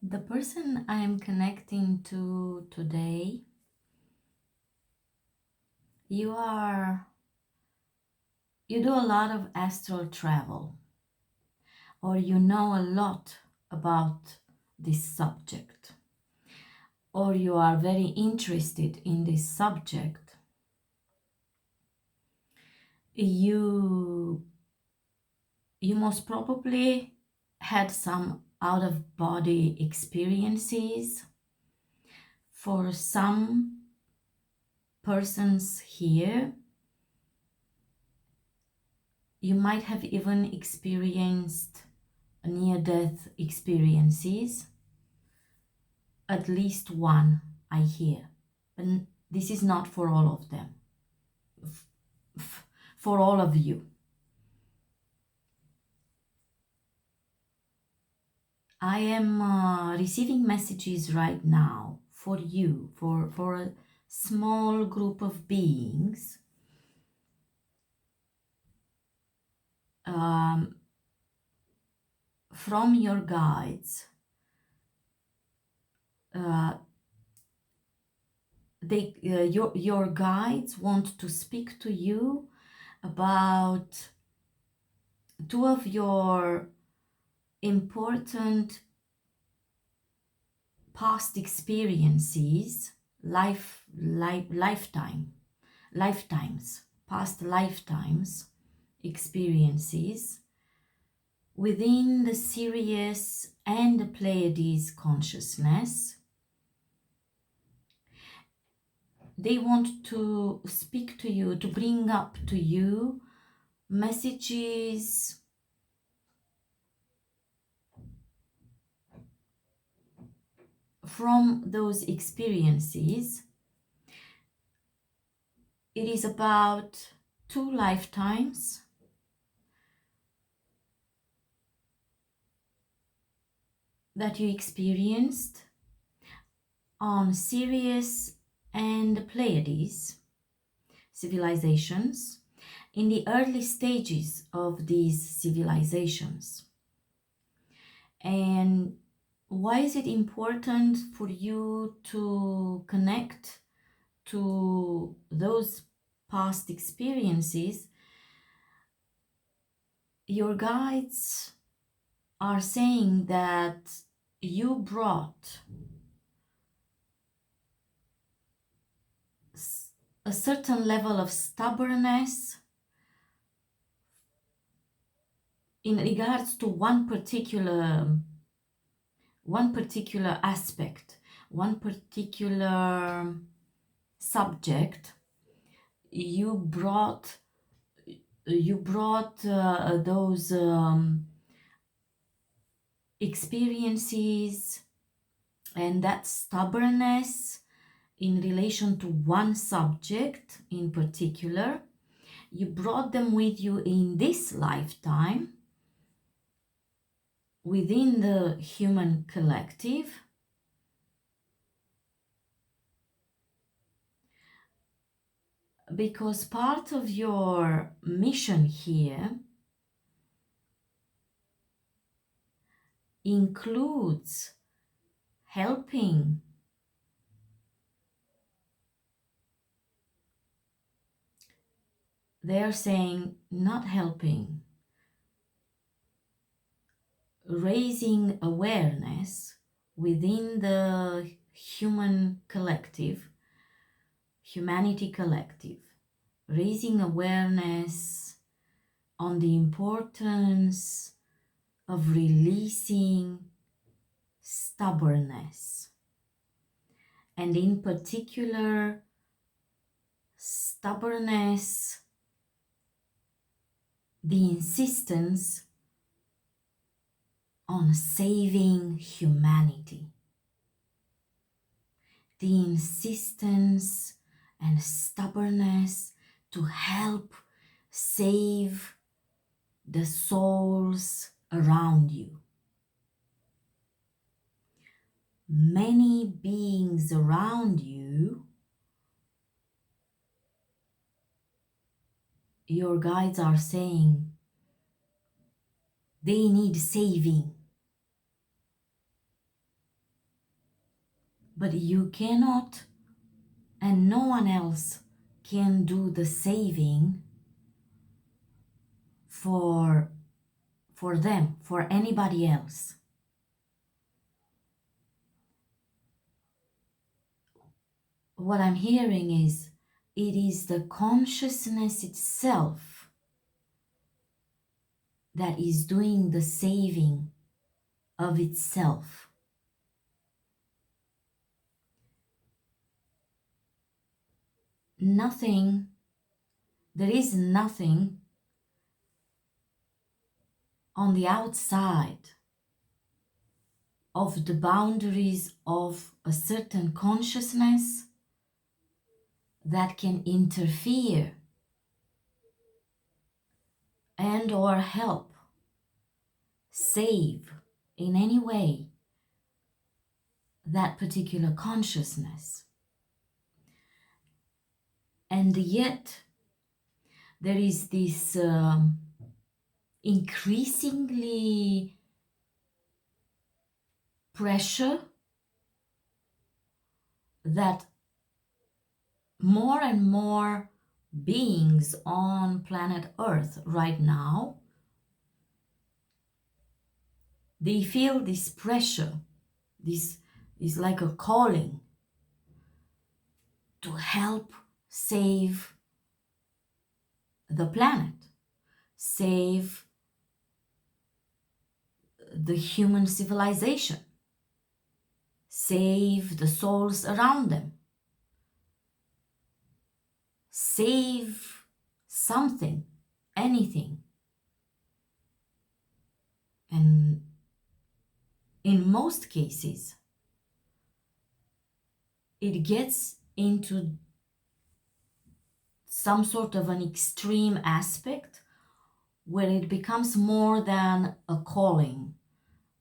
The person I am connecting to today, you do a lot of astral travel, or you know a lot about this subject, or you are very interested in this subject. You most probably had some out of body experiences. For some persons here, you might have even experienced near-death experiences. At least one, I hear. And this is not for all of them. For all of you. I am receiving messages right now for you, for a small group of beings. From your guides. Your guides want to speak to you about two of your important past experiences, past lifetimes experiences within the Sirius and the Pleiades consciousness. They want to speak to you, to bring up to you messages from those experiences. It is about 2 lifetimes that you experienced on Sirius and Pleiades civilizations, in the early stages of these civilizations. And why is it important for you to connect to those past experiences? Your guides are saying that you brought a certain level of stubbornness in regards to one particular aspect, one particular subject. You brought those experiences and that stubbornness in relation to one subject in particular. You brought them with you in this lifetime within the human collective, because part of your mission here includes helping they're saying not helping, raising awareness within the human collective, humanity collective, raising awareness on the importance of releasing stubbornness, and in particular stubbornness, the insistence on saving humanity, the insistence and stubbornness to help save the souls around you. Many beings around you, your guides are saying, they need saving. but you cannot, and no one else can do the saving for them, for anybody else. What I'm hearing is it is the consciousness itself that is doing the saving of itself. Nothing, there is nothing on the outside of the boundaries of a certain consciousness that can interfere and or help save in any way that particular consciousness. And yet there is this increasingly pressure that more and more beings on planet Earth right now, they feel this pressure. This is like a calling to help save the planet, save the human civilization, save the souls around them, save something, anything. And in most cases, it gets into some sort of an extreme aspect where it becomes more than a calling.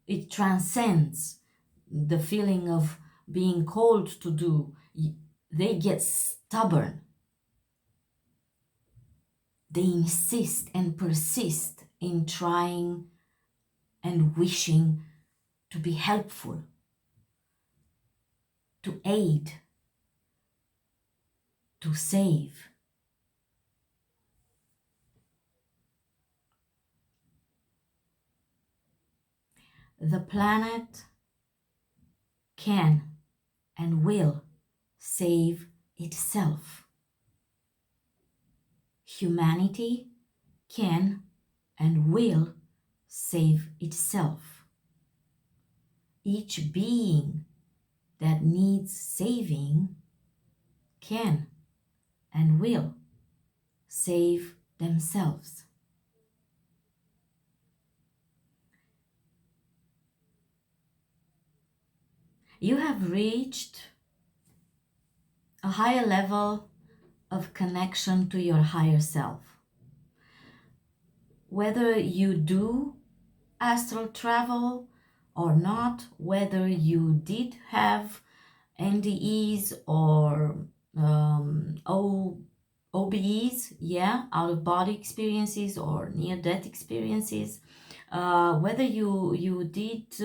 It transcends the feeling of being called to do. They get stubborn. They insist and persist in trying and wishing to be helpful, to aid, to save. The planet can and will save itself. Humanity can and will save itself. Each being that needs saving can and will save themselves. You have reached a higher level of connection to your higher self. Whether you do astral travel or not, whether you did have NDEs or OBEs, out of body experiences or near-death experiences, whether you did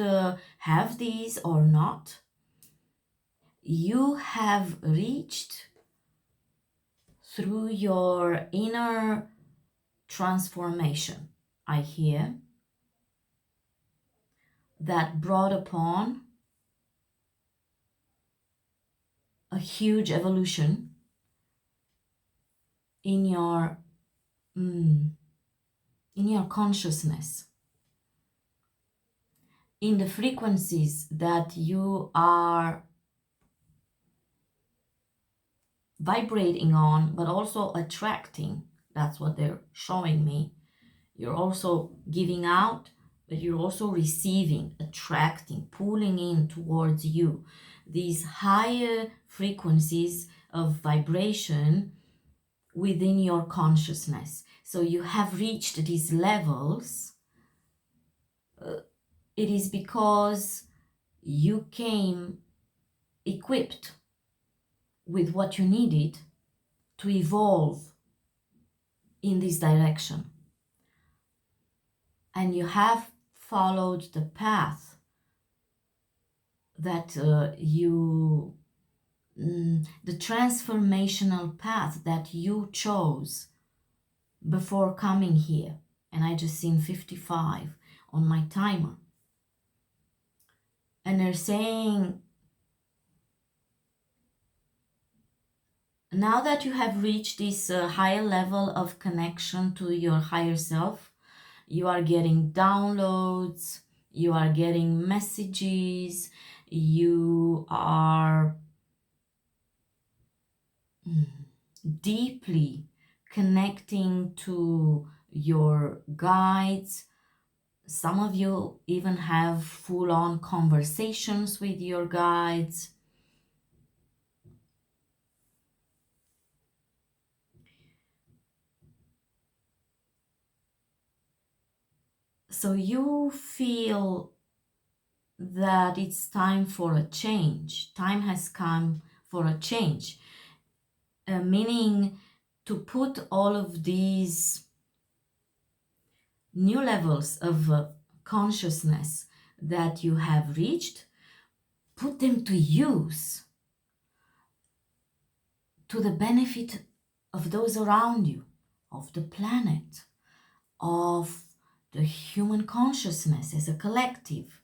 have these or not, you have reached through your inner transformation, I hear, that brought upon a huge evolution in your consciousness, in the frequencies that you are vibrating on, but also attracting. That's what they're showing me. You're also giving out, but you're also receiving, attracting, pulling in towards you these higher frequencies of vibration within your consciousness. So you have reached these levels. It is because you came equipped with what you needed to evolve in this direction. And you have followed the path that you the transformational path that you chose before coming here. And I just seen 55 on my timer. And they're saying, now that you have reached this higher level of connection to your higher self, you are getting downloads, you are getting messages, you are deeply connecting to your guides. Some of you even have full-on conversations with your guides. So you feel that it's time for a change. Time has come for a change, meaning to put all of these new levels of consciousness that you have reached, put them to use to the benefit of those around you, of the planet, of the human consciousness as a collective.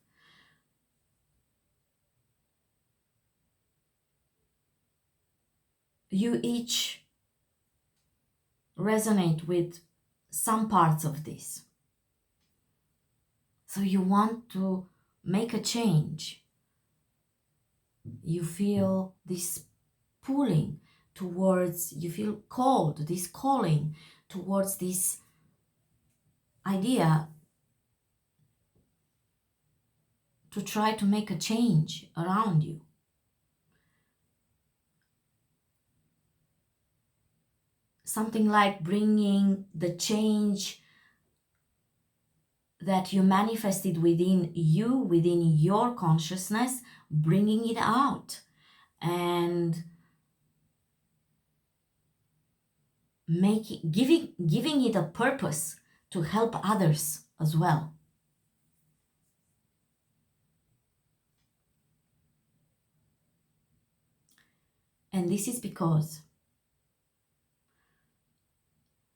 You each resonate with some parts of this. So you want to make a change. You feel this pulling towards, you feel called, this calling towards this idea to try to make a change around you. Something like bringing the change that you manifested within you, within your consciousness, bringing it out and giving it a purpose to help others as well. And this is because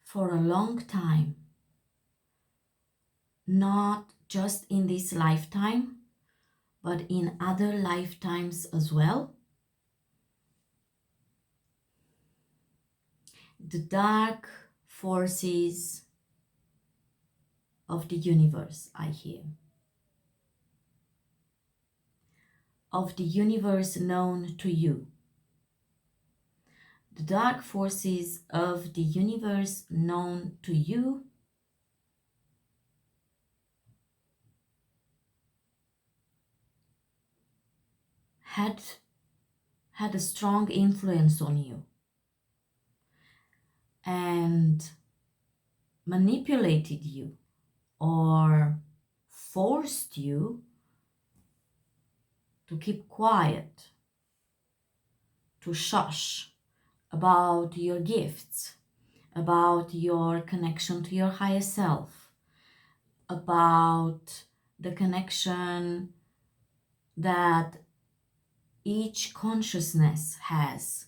for a long time, not just in this lifetime, but in other lifetimes as well, the dark forces of the universe, I hear, of the universe known to you, the dark forces of the universe known to you had a strong influence on you and manipulated you or forced you to keep quiet, to shush about your gifts, about your connection to your higher self, about the connection that each consciousness has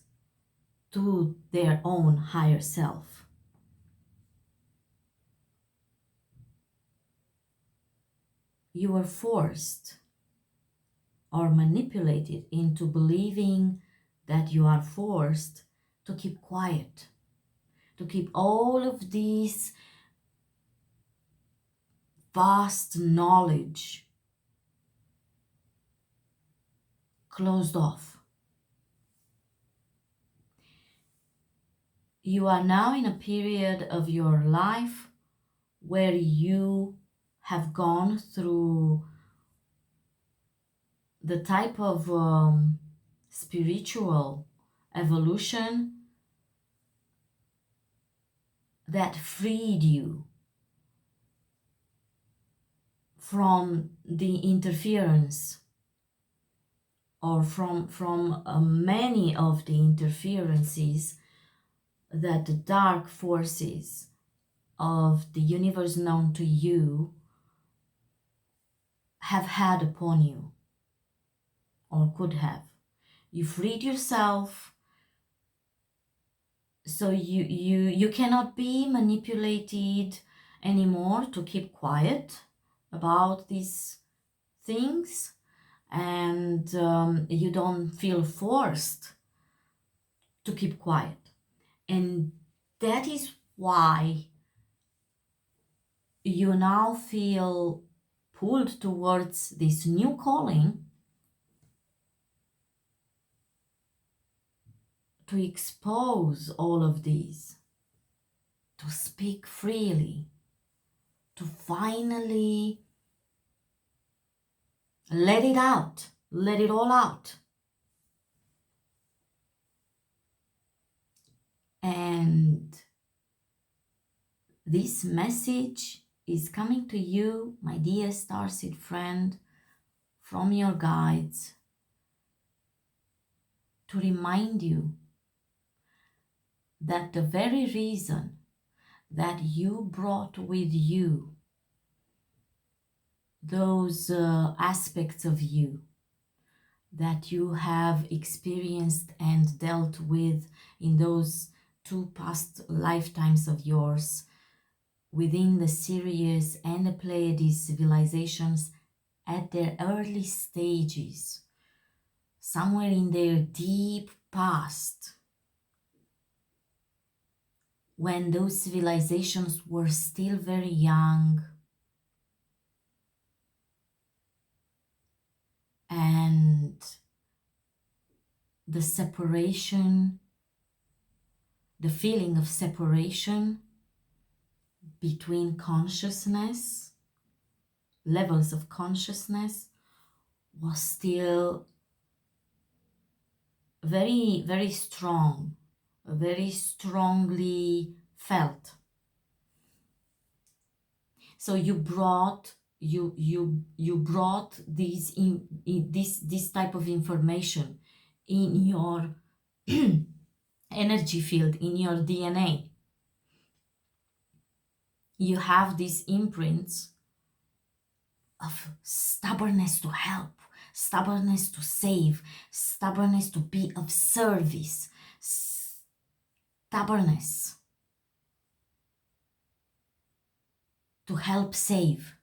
to their own higher self. You were forced or manipulated into believing that you are forced to keep quiet, to keep all of this vast knowledge closed off. You are now in a period of your life where you have gone through the type of spiritual evolution that freed you from the interference or from many of the interferences that the dark forces of the universe known to you have had upon you or could have. You freed yourself, so you cannot be manipulated anymore to keep quiet about these things, and you don't feel forced to keep quiet. And that is why you now feel pulled towards this new calling to expose all of these, to speak freely, to finally let it out, let it all out. And this message is coming to you, my dear starseed friend, from your guides, to remind you that the very reason that you brought with you those aspects of you that you have experienced and dealt with in those 2 past lifetimes of yours within the Sirius and the Pleiades civilizations at their early stages, somewhere in their deep past, when those civilizations were still very young and the separation, the feeling of separation between consciousness, levels of consciousness, was still very, very strong, very strongly felt. So you brought this type of information in your energy field, in your DNA. You have these imprints of stubbornness to help, stubbornness to save, stubbornness to be of service, stubbornness to help save.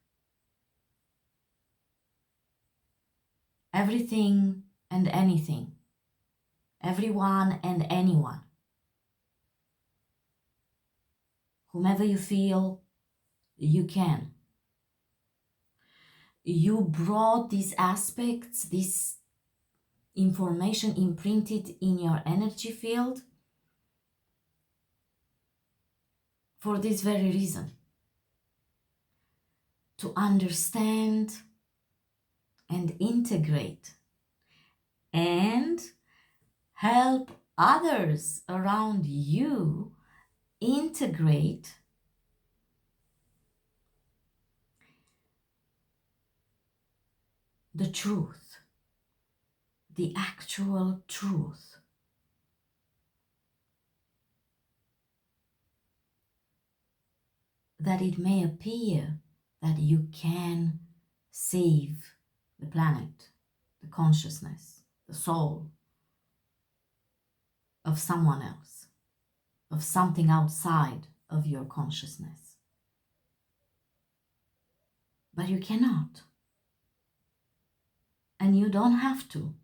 Everything and anything, everyone and anyone, whomever you feel you can. You brought these aspects, this information imprinted in your energy field for this very reason. To understand and integrate and help others around you integrate the truth, the actual truth. That it may appear that you can save the planet, the consciousness, the soul of someone else, of something outside of your consciousness. But you cannot. And you don't have to.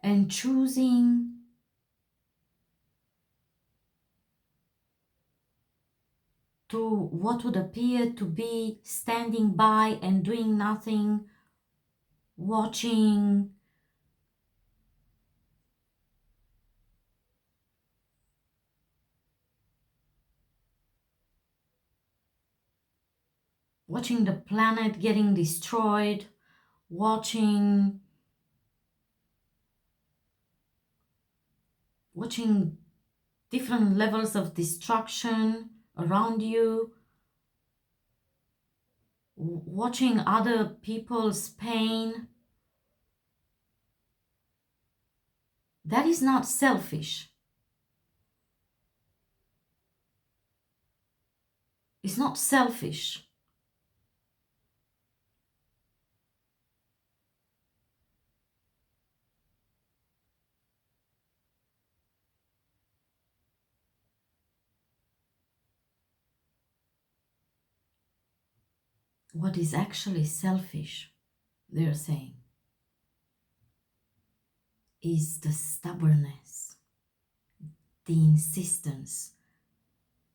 And choosing to what would appear to be standing by and doing nothing, watching the planet getting destroyed, watching different levels of destruction around you, watching other people's pain. That is not selfish. It's not selfish. What is actually selfish, they're saying, is the stubbornness, the insistence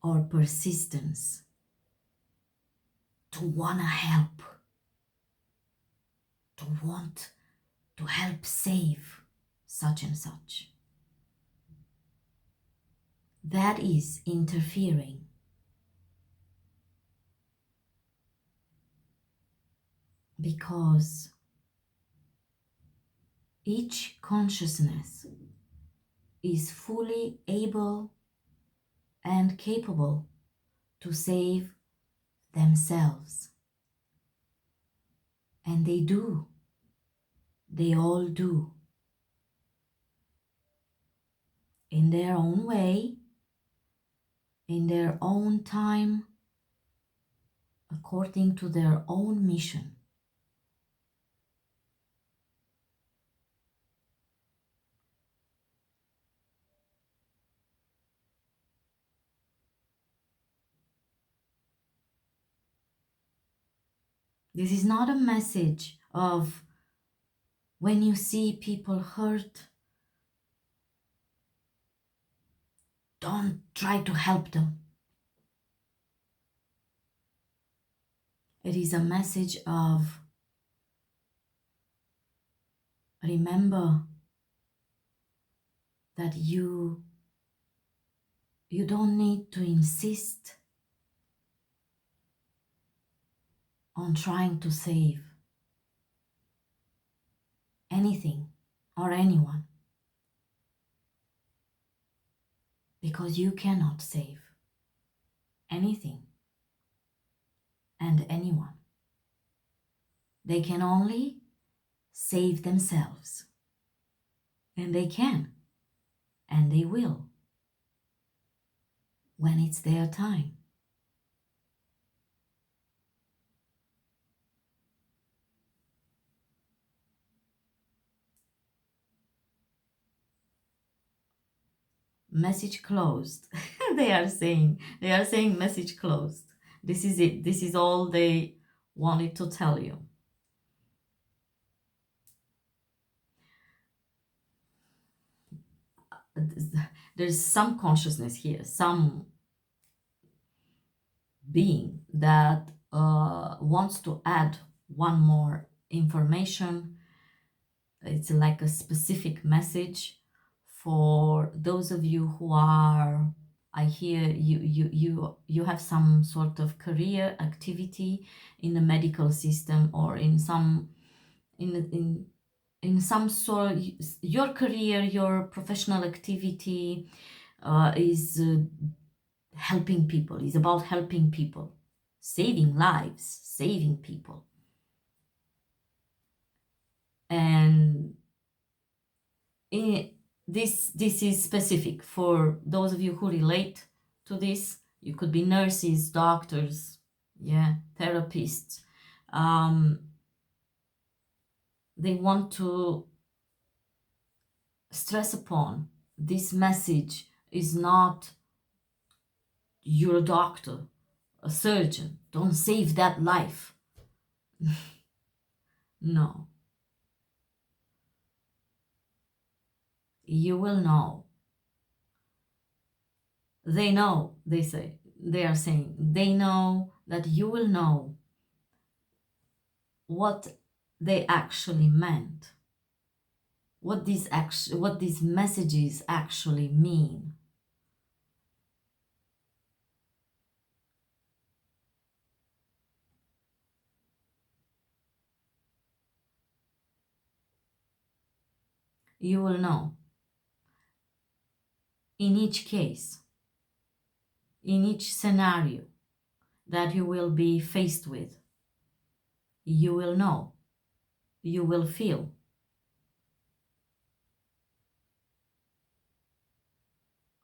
or persistence to want to help, to want to help save such and such. That is interfering. Because each consciousness is fully able and capable to save themselves. And they do. They all do. In their own way, in their own time, according to their own mission. This is not a message of when you see people hurt, don't try to help them. It is a message of remember that you don't need to insist on trying to save anything or anyone, because you cannot save anything and anyone. They can only save themselves, and they can, and they will, when it's their time. Message closed. They are saying message closed. This is it. This is all they wanted to tell you. There's some consciousness here, some being that wants to add one more information. It's like a specific message for those of you who are, I hear you have some sort of career activity in the medical system, or in some in some sort, your career, your professional activity is helping people, is about helping people, saving lives, saving people. And this is specific for those of you who relate to this. You could be nurses, doctors, therapists. They want to stress upon this message is not you're a doctor, a surgeon, don't save that life. No. You will know. They know, they are saying, they know that you will know what they actually meant, what these messages actually mean. You will know. In each case, in each scenario that you will be faced with, you will know, you will feel.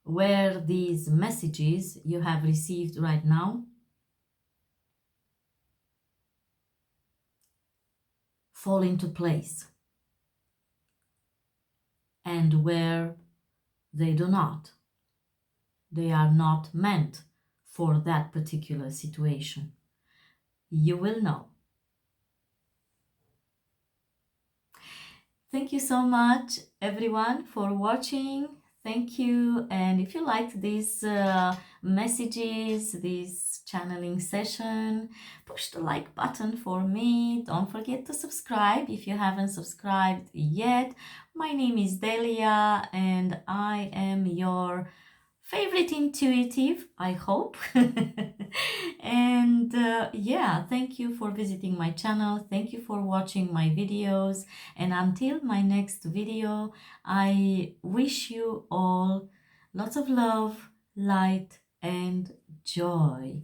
Where these messages you have received right now fall into place, and where they do not. They are not meant for that particular situation. You will know. Thank you so much, everyone, for watching. Thank you. And if you liked these messages, this channeling session, push the like button for me. Don't forget to subscribe if you haven't subscribed yet. My name is Delia, and I am your favorite intuitive, I hope. And yeah, thank you for visiting my channel. Thank you for watching my videos. And until my next video, I wish you all lots of love, light, and joy.